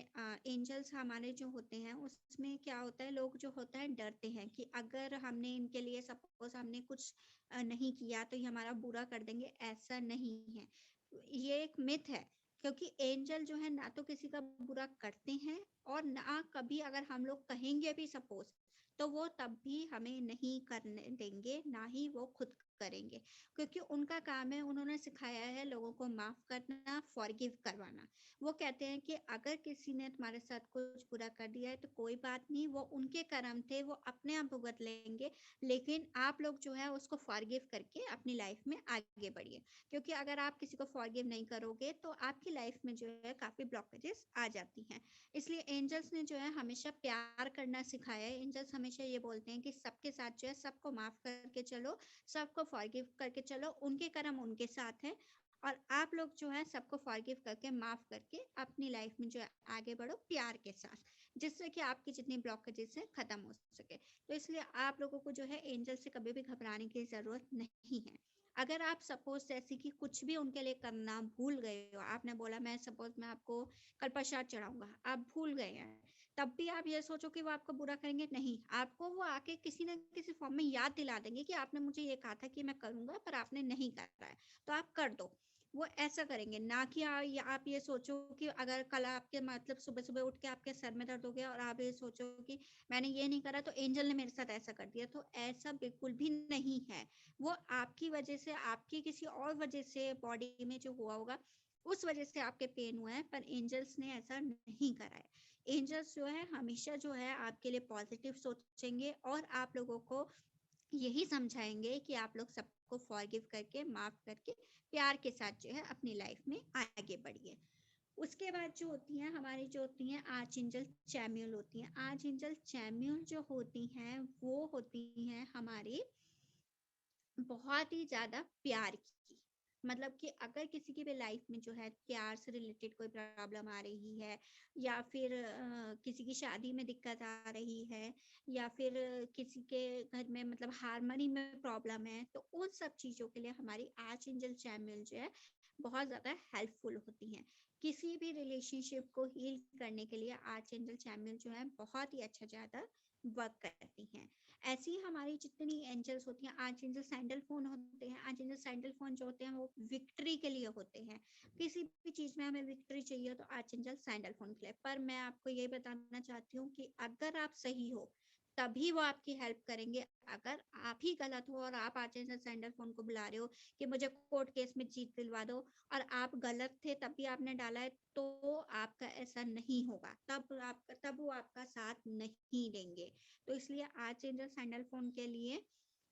एंजल्स हमारे जो होते हैं उसमें क्या होता है, लोग जो होता है डरते हैं कि अगर हमने इनके लिए सपोज हमने कुछ नहीं किया तो ये हमारा बुरा कर देंगे। ऐसा नहीं है, ये एक मिथ है, क्योंकि एंजल जो है ना तो किसी का बुरा करते हैं और ना कभी अगर हम लोग कहेंगे भी सपोज तो वो तब भी हमें नहीं करने देंगे, ना ही वो खुद करेंगे, क्योंकि उनका काम है, उन्होंने सिखाया है लोगों को माफ करना, फॉरगिव करवाना। वो कहते हैं कि अगर किसी ने तुम्हारे साथ कुछ बुरा कर दिया है तो कोई बात नहीं, वो उनके कर्म थे, वो अपने आप भुगत लेंगे, लेकिन आप लोग जो है उसको फॉरगिव करके अपनी लाइफ में आगे बढ़िए। क्योंकि अगर आप किसी को फॉरगिव नहीं करोगे तो आपकी लाइफ में जो है काफी ब्लॉकेजेस आ जाती हैं। इसलिए एंजल्स ने जो है हमेशा प्यार करना सिखाया है। एंजल्स हमेशा ये बोलते हैं कि सबके साथ जो है सबको माफ करके चलो, सबको फॉरगिव करके चलो, उनके कर्म उनके साथ है, और आप लोग जो है सबको फॉरगिव करके माफ करके अपनी लाइफ में जो है आगे बढ़ो प्यार के साथ, जिससे कि आपकी जितनी ब्लॉकेजेस है खत्म हो सके। तो इसलिए आप लोगों को जो है एंजल से कभी भी घबराने की जरूरत नहीं है। अगर आप सपोज जैसे कि कुछ भी उनके लिए करना भूल गए हो, आपने बोला मैं सपोज मैं आपको कल प्रसाद चढ़ाऊंगा, आप भूल गए हैं, तब भी आप ये सोचो कि वो आपको बुरा करेंगे, नहीं, आपको वो आके किसी न किसी फॉर्म में याद दिला देंगे कि आपने मुझे ये कहा था कि मैं करूंगा पर आपने नहीं करा है, तो आप कर दो। वो ऐसा करेंगे ना कि आप ये सोचो कि अगर कल आपके मतलब सुबह सुबह उठ के आपके सर में दर्द हो गया और आप ये सोचो कि मैंने ये नहीं करा तो एंजल ने मेरे साथ ऐसा कर दिया, तो ऐसा बिल्कुल भी नहीं है। वो आपकी वजह से, आपकी किसी और वजह से बॉडी में जो हुआ होगा उस वजह से आपके पेन हुआ है, पर एंजल्स ने ऐसा नहीं करा है। एंजल्स जो है हमेशा जो है आपके लिए पॉजिटिव सोचेंगे और आप लोगों को यही समझाएंगे कि आप लोग सबको फॉरगिव करके, माफ करके, प्यार के साथ जो है अपनी लाइफ में आगे बढ़िए। उसके बाद जो होती हैं हमारी, जो होती हैं आर्चएंजल चैमुअल होती हैं। आर्चएंजल चैमुअल जो होती हैं वो होती हैं हमारी बहुत ही ज़्यादा प्यार की। मतलब कि अगर किसी की भी लाइफ में जो है प्यार से रिलेटेड कोई प्रॉब्लम आ रही है, या फिर किसी की शादी में दिक्कत आ रही है, या फिर किसी के घर में मतलब हार्मनी में प्रॉब्लम है, तो उन सब चीज़ों के लिए हमारी आर्चएंजल चैमुअल जो है बहुत ज़्यादा हेल्पफुल होती हैं। किसी भी रिलेशनशिप को हील करने के लिए आर्चएंजल चैमुअल जो है बहुत ही अच्छा ज़्यादा वर्क करती हैं। ऐसी ही हमारी जितनी एंजल्स होती हैं, आर्चएंजल सैंडल फोन होते हैं। आर्चएंजल सैंडल फोन जो होते हैं वो विक्ट्री के लिए होते हैं। किसी भी चीज में हमें विक्ट्री चाहिए तो आर्चएंजल सैंडल फोन के लिए। पर मैं आपको ये बताना चाहती हूँ कि अगर आप सही हो तभी वो आपकी हेल्प करेंगे। अगर आप ही गलत हो और आप आर्चेंजल सैंडलफोन को बुला रहे हो कि मुझे कोर्ट केस में जीत दिलवा दो, और आप गलत थे तब भी आपने डाला है, तो आपका ऐसा नहीं होगा। तब वो आपका साथ नहीं देंगे। तो इसलिए आर्चेंजल सैंडलफोन के लिए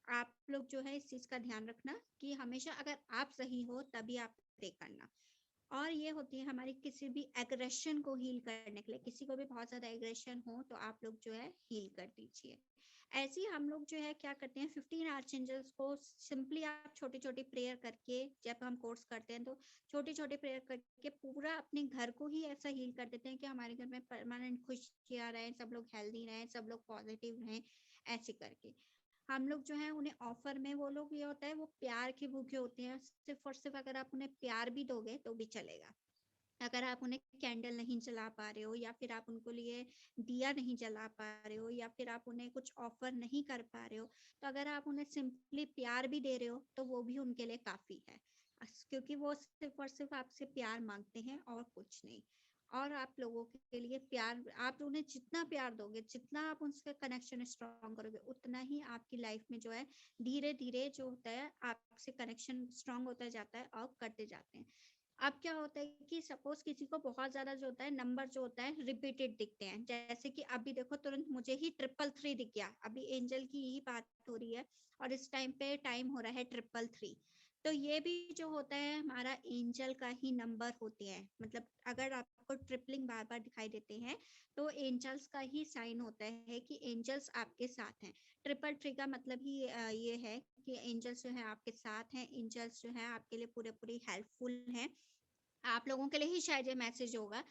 आप लोग जो है इस चीज का ध्यान रखना कि हमेशा अगर आप सही हो तभी आप प्रे करना। और ये होती है हमारी किसी भी एग्रेशन को हील करने के लिए। किसी को भी बहुत ज्यादा एग्रेशन हो तो आप लोग जो है हील कर दीजिए। ऐसे ही हम लोग जो है क्या करते हैं, 15 आर्चेंजल्स को सिंपली आप छोटी छोटी प्रेयर करके, जब हम कोर्स करते हैं तो छोटी छोटी प्रेयर करके पूरा अपने घर को ही ऐसा हील कर देते हैं कि हमारे घर में परमानेंट खुशियां रहें, सब लोग हेल्दी रहें, सब लोग पॉजिटिव रहें। ऐसे करके हम लोग जो है उन्हें ऑफर में, वो लोग ये होता है वो प्यार के भूखे होते हैं, सिर्फ और सिर्फ अगर आप उन्हें प्यार भी दोगे तो भी चलेगा। अगर आप उन्हें कैंडल नहीं जला पा रहे हो, या फिर आप उनको लिए दिया नहीं जला पा रहे हो, या फिर आप उन्हें कुछ ऑफर नहीं कर पा रहे हो, तो अगर आप उन्हें सिंपली प्यार भी दे रहे हो तो वो भी उनके लिए काफी है। क्योंकि वो सिर्फ और सिर्फ आपसे प्यार मांगते हैं और कुछ नहीं। और आप लोगों के लिए प्यार, आप उन्हें जितना प्यार दोगे, जितना आप उनसे कनेक्शन स्ट्रॉन्ग करोगे, उतना ही आपकी लाइफ में जो है धीरे धीरे जो होता है आपसे कनेक्शन स्ट्रॉन्ग होता जाता है और करते जाते हैं। अब क्या होता है कि सपोज किसी को बहुत ज्यादा जो होता है नंबर जो होता है रिपीटेड दिखते हैं, जैसे कि अभी देखो तुरंत मुझे ही 333 दिख गया, अभी एंजल की ही बात हो रही है और इस टाइम पे टाइम हो रहा है 333। तो ये भी जो होता है हमारा एंजल का ही नंबर होते हैं। मतलब अगर आपको ट्रिपलिंग बार बार दिखाई देते हैं तो एंजल्स का ही साइन होता है कि एंजल्स आपके साथ हैं। 333 का मतलब ही ये है कि एंजल्स जो है आपके साथ हैं, एंजल्स जो है आपके लिए पूरे पूरी हेल्पफुल हैं। आप लोगों के लिए ही शायद ये मैसेज होगा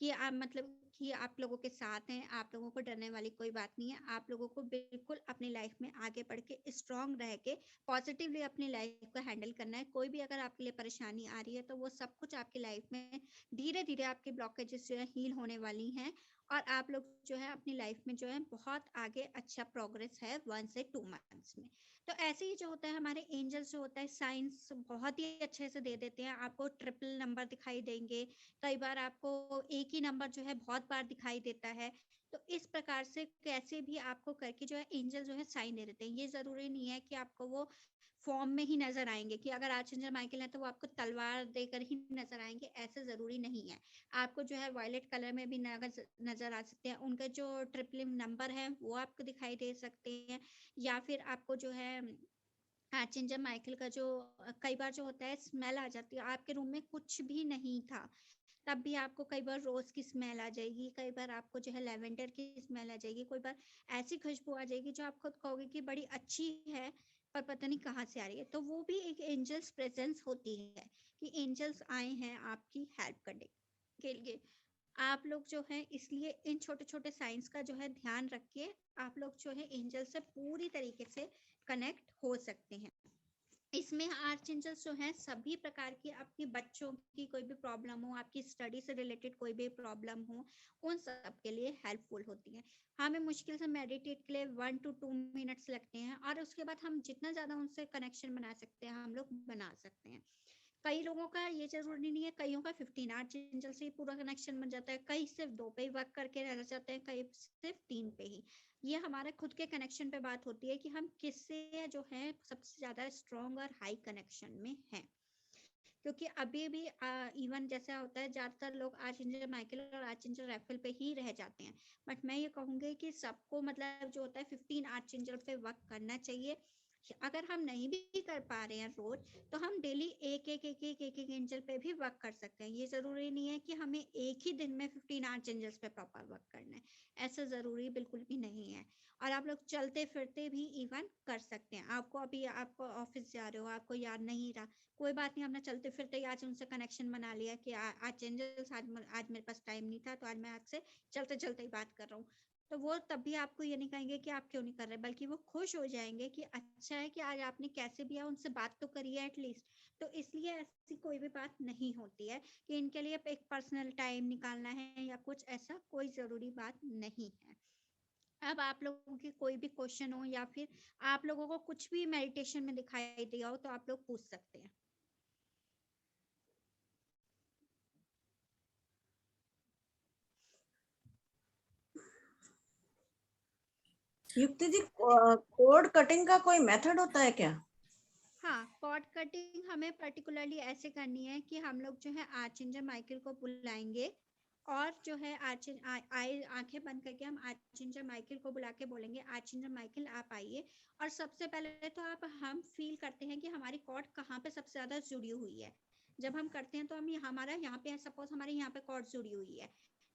कि आप मतलब कि आप लोगों के साथ हैं, आप लोगों को डरने वाली कोई बात नहीं है। आप लोगों को बिल्कुल अपनी लाइफ में आगे बढ़ के स्ट्रांग रह के पॉजिटिवली अपनी लाइफ को हैंडल करना है। कोई भी अगर आपके लिए परेशानी आ रही है तो वो सब कुछ आपकी लाइफ में धीरे धीरे आपकी ब्लॉकेजेस जो है हील होने वाली हैं, और आप लोग जो है अपनी लाइफ में जो है बहुत आगे अच्छा प्रोग्रेस है 1 से 2 मंथ्स में। तो ऐसे ही जो होता है हमारे एंजल्स जो होता है साइंस बहुत ही अच्छे से दे देते हैं। आपको ट्रिपल नंबर दिखाई देंगे, कई बार आपको एक ही नंबर जो है बहुत बार दिखाई देता है। तो इस प्रकार से कैसे भी आपको करके जो है एंजल जो है साइन दे देते हैं। ये जरूरी नहीं है कि आपको वो फॉर्म में ही नजर आएंगे कि अगर आर्चेंजल माइकल है तो वो आपको तलवार देकर ही नजर आएंगे, ऐसे जरूरी नहीं है। आपको जो है वायलेट कलर में भी नजर आ सकते हैं। उनका जो ट्रिपल नंबर है वो आपको दिखाई दे सकते हैं। या फिर आपको जो है आर्चेंजल माइकल का जो कई बार जो होता है स्मेल आ जाती है, आपके रूम में कुछ भी नहीं था तब भी आपको कई बार रोज की स्मेल आ जाएगी, कई बार आपको जो है लेवेंडर की स्मेल आ जाएगी, कोई बार ऐसी खुशबू आ जाएगी जो आप खुद कहोगे कि बड़ी अच्छी है पर पता नहीं कहाँ से आ रही है। तो वो भी एक एंजल्स प्रेजेंस होती है कि एंजल्स आए हैं आपकी हेल्प करने के लिए। आप लोग जो है इसलिए इन छोटे छोटे साइंस का जो है ध्यान रख के आप लोग जो है एंजल से पूरी तरीके से कनेक्ट हो सकते हैं। इसमें आर्चएंजल्स जो हैं सभी प्रकार की, आपकी बच्चों की कोई भी प्रॉब्लम हो, आपकी स्टडी से रिलेटेड कोई भी प्रॉब्लम हो, उन सब के लिए हेल्पफुल होती है। हमें मुश्किल से मेडिटेट के लिए 1 to 2 मिनट्स लगते हैं और उसके बाद हम जितना ज्यादा उनसे कनेक्शन बना सकते हैं हम लोग बना सकते हैं। कई लोगों का ये जरूरी नहीं है, कईयों का 15 आर्चएंजल से ही पूरा कनेक्शन बन जाता है, कई सिर्फ 2 पे ही वर्क करके रह जाते हैं, कई सिर्फ 3 पे ही। ये हमारे खुद के कनेक्शन पे बात होती है कि हम किससे जो है सबसे ज्यादा स्ट्रॉन्ग और हाई कनेक्शन में हैं। क्योंकि अभी भी इवन जैसा होता है ज्यादातर लोग आर्चएंजल माइकल और आर्चएंजल रैफेल पे ही रह जाते हैं। बट मैं ये कहूंगी कि सबको मतलब जो होता है 15 आर्चएंजल पे वर्क करना चाहिए। अगर हम नहीं भी कर पा रहे हैं रोज, तो हम डेली एक एक एंजल पे भी वर्क कर सकते हैं। ये जरूरी नहीं है कि हमें एक ही दिन में 15 आर्चएंजल्स पे प्रॉपर वर्क करना है, ऐसा जरूरी बिल्कुल भी नहीं है। और आप लोग चलते फिरते भी इवन कर सकते हैं। आपको अभी आप ऑफिस जा रहे हो, आपको याद नहीं रहा, कोई बात नहीं, हमने चलते फिरते ही आज उनसे कनेक्शन बना लिया कि आज एंजल्स, आज मेरे पास टाइम नहीं था तो आज मैं आपसे चलते चलते ही बात कर रहा हूँ। तो वो तब भी आपको ये नहीं कहेंगे कि आप क्यों नहीं कर रहे, बल्कि वो खुश हो जाएंगे कि अच्छा है कि आज आपने कैसे भी उनसे बात तो करी है एटलीस्ट। तो इसलिए ऐसी कोई भी बात नहीं होती है कि इनके लिए एक पर्सनल टाइम निकालना है या कुछ, ऐसा कोई जरूरी बात नहीं है। अब आप लोगों की कोई भी क्वेश्चन हो या फिर आप लोगों को कुछ भी मेडिटेशन में दिखाई दिया हो तो आप लोग पूछ सकते हैं। युक्ति जी, कोड कटिंग का कोई मेथड होता है क्या? हाँ, कॉर्ड कटिंग हमें पर्टिकुलरली ऐसे करनी है कि हम लोग जो है आर्चेंजल माइकल को बुलाएंगे और जो है आंखें बंद करके हम आर्चेंजल माइकल को बुला के बोलेंगे, आर्चेंजल माइकल आप आइए। और सबसे पहले तो हम फील करते हैं कि हमारी कॉर्ड कहाँ पे सबसे ज्यादा जुड़ी हुई है। जब हम करते हैं तो हम हमारा यहाँ पे सपोज हमारे यहाँ पे कॉर्ड जुड़ी हुई है,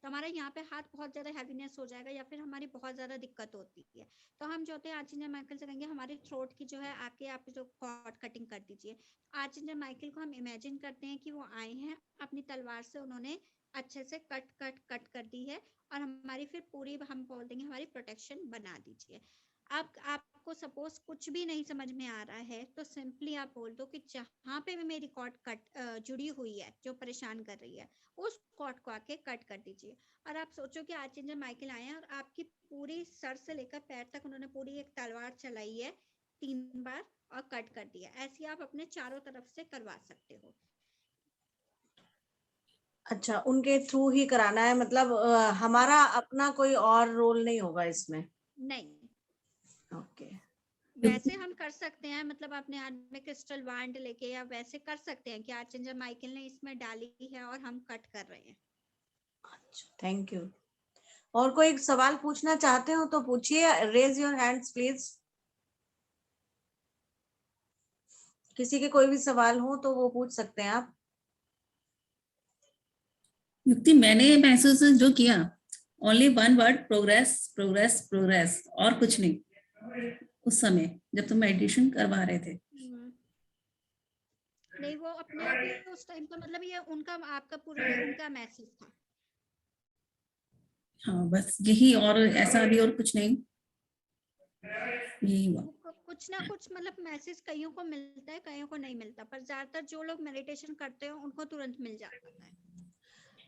तो हमारे यहाँ पे हाथ बहुत ज्यादा हैवीनेस हो जाएगा या फिर हमारी बहुत ज्यादा दिक्कत होती है। तो हम जो होते हैं आर्चेंजल माइकल से कहेंगे हमारे थ्रोट की जो है आके आप जो कॉर्ड कटिंग कर दीजिए। आर्चेंजल माइकल को हम इमेजिन करते हैं कि वो आए हैं, अपनी तलवार से उन्होंने अच्छे से कट कट कट कर दी है और हमारी फिर पूरी हम बोल देंगे हमारी प्रोटेक्शन बना दीजिए। अब आपको सपोज कुछ भी नहीं समझ में आ रहा है तो सिंपली आप बोल दो कि जहाँ पे भी मेरी कॉर्ड कट जुड़ी हुई है जो परेशान कर रही है, उस कॉर्ड को आके कट कर दीजिए। और आप सोचो कि आर्चेंजल माइकल आए हैं और आपकी पूरी सर से लेकर पैर तक उन्होंने पूरी एक तलवार चलाई है 3 बार और कट कर दिया। ऐसे आप अपने चारों तरफ से करवा सकते हो। अच्छा, उनके थ्रू ही कराना है, मतलब हमारा अपना कोई और रोल नहीं होगा इसमें? नहीं, ओके। वैसे हम कर सकते हैं, मतलब अपने हाथ में क्रिस्टल वांड लेके या वैसे कर सकते हैं कि आर्चेंजल माइकल ने इसमें डाली है और हम कट कर रहे हैं। अच्छा, थैंक यू। और कोई सवाल पूछना चाहते हो तो पूछिए, रेज योर हैंड्स प्लीज। किसी के कोई भी सवाल हो तो वो पूछ सकते हैं आप। युक्ति, मैंने महसूस जो किया, only one word, progress progress progress, और कुछ नहीं। उस समय जब तुम मेडिटेशन करवा रहे थे, नहीं वो अपने आप ही उस टाइम का मतलब ये उनका आपका पूरा उनका मैसेज था। हाँ बस यही, और ऐसा भी और कुछ नहीं, यही हुआ। कुछ ना कुछ मतलब मैसेज कईयों को मिलता है, कईयों को नहीं मिलता, पर ज्यादातर जो लोग मेडिटेशन करते हैं उनको तुरंत मिल जाता है।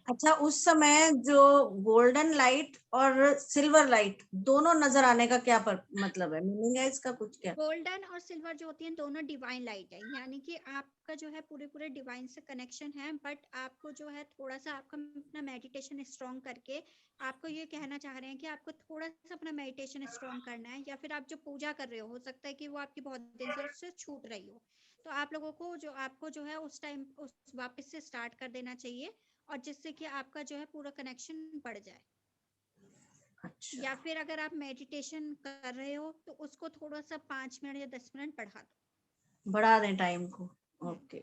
अच्छा, उस समय जो गोल्डन लाइट और सिल्वर लाइट दोनों नजर आने का क्या मतलब है, मीनिंग है इसका कुछ क्या? गोल्डन और सिल्वर जो होती है दोनों डिवाइन लाइट है, यानी कि आपका जो है पूरे पूरे डिवाइन से कनेक्शन है। बट आपको जो है थोड़ा सा आपका अपना मेडिटेशन स्ट्रॉन्ग करके आपको ये कहना चाह रहे हैं कि आपको थोड़ा सा अपना मेडिटेशन स्ट्रॉन्ग करना है, या फिर आप जो पूजा कर रहे हो सकता है कि वो आपकी बहुत दिन से उससे छूट रही हो, तो आप लोगों को जो आपको जो है उस टाइम उस वापस से स्टार्ट कर देना चाहिए, और जिससे कि आपका जो है पूरा कनेक्शन बढ़ जाए। अच्छा, या फिर अगर आप मेडिटेशन कर रहे हो तो उसको थोड़ा सा 5 मिनट या 10 मिनट बढ़ा दो। बढ़ा दें टाइम को। ओके,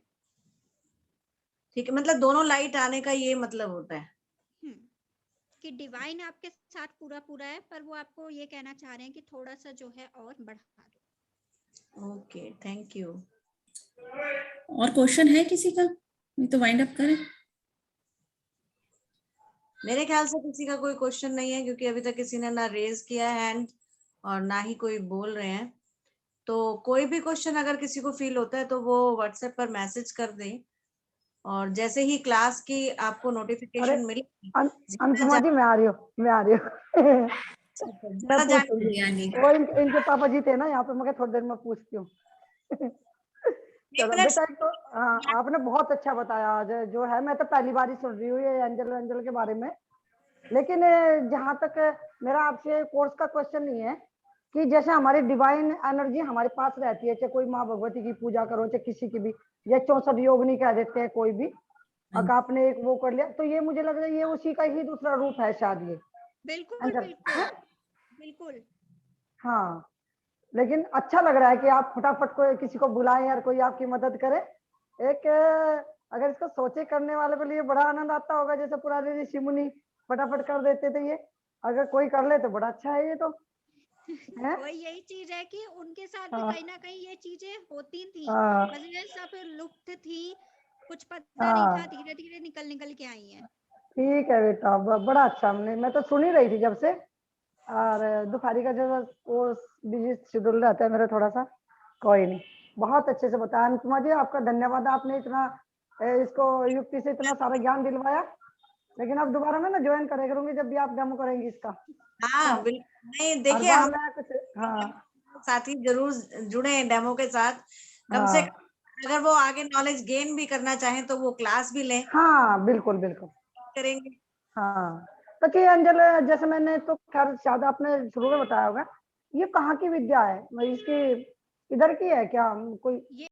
ठीक है, मतलब दोनों लाइट आने का ये मतलब होता है। कि डिवाइन आपके साथ पूरा पूरा है, पर वो आपको ये कहना चाह रहे हैं कि थोड़ा सा जो है और बढ़ा दो। Okay, thank you. और क्वेश्चन है किसी का? नहीं तो वाइंड अप करें। मेरे ख्याल से किसी का कोई क्वेश्चन नहीं है, क्योंकि अभी तक किसी ने ना रेज किया है हैंड और ना ही कोई बोल रहे हैं। तो कोई भी क्वेश्चन अगर किसी को फील होता है तो वो व्हाट्सएप पर मैसेज कर दें, और जैसे ही क्लास की आपको अरे नोटिफिकेशन मिले, अनुपमा जी, मैं आ रही हूँ, मैं आ रही हूँ। मैं ज्यादा पूछ रही यानी हूँ, वो इनके पापा जी थे ना यहाँ पे, मैं थोड़ी देर में पूछती हूँ। चलो मिनट। बेटा, तो हाँ, आपने बहुत अच्छा बताया आज जो है, मैं तो पहली बार ही सुन रही हूँ ये एंजल के बारे में। लेकिन जहाँ तक मेरा आपसे कोर्स का क्वेश्चन नहीं है कि जैसे हमारी डिवाइन एनर्जी हमारे पास रहती है, चाहे कोई माँ भगवती की पूजा करो, चाहे किसी की भी, या 64 योगिनी कह देते हैं कोई भी, अगर आपने एक वो कर लिया तो ये मुझे लग रहा है ये उसी का ही दूसरा रूप है शायद ये बिल्कुल एंजल। बिल्कुल बिल्कुल। हाँ, लेकिन अच्छा लग रहा है कि आप फटाफट कोई किसी को बुलाएं और कोई आपकी मदद करे। एक अगर इसको सोचे करने वाले के लिए बड़ा आनंद आता होगा, जैसे पुराने ऋषि मुनि फटाफट कर देते थे, ये अगर कोई कर ले तो बड़ा अच्छा है ये तो है। वही यही चीज है कि उनके साथ भी हाँ कहीं ना कहीं ये चीजें होती थी, हाँ बस ये सब लुप्त थी, कुछ पता नहीं था, हाँ, धीरे धीरे निकल निकल के आई हैं। ठीक है बेटा, बड़ा अच्छा। मैं तो सुन ही रही थी जब से, और दोपहरी का जो वो बिजी शेड्यूल रहता है मेरा थोड़ा सा, कोई नहीं, बहुत अच्छे से बताया अनुपमा जी, आपका धन्यवाद। आपने इतना इसको युक्ति से इतना सारा ज्ञान दिलवाया। लेकिन अब दोबारा मैं ना ज्वाइन करे करूंगी जब भी आप डेमो करेंगी इसका। हाँ बिल्कुल, नहीं हर देखिए, बार हम मैं कुछ, हाँ साथी जरूर जुड़े हैं डेमो के साथ, कम से हाँ कम अगर वो आगे नॉलेज गेन भी करना चाहें तो वो क्लास भी लें, हाँ, बिल्कुल बिल्कुल। करेंगे। हाँ, तो कि अंजल, जैसे मैंने तो खैर शायद आपने शुरू में बताया होगा ये कहाँ की विद्या है? मतलब इसकी इधर की है क्या कोई?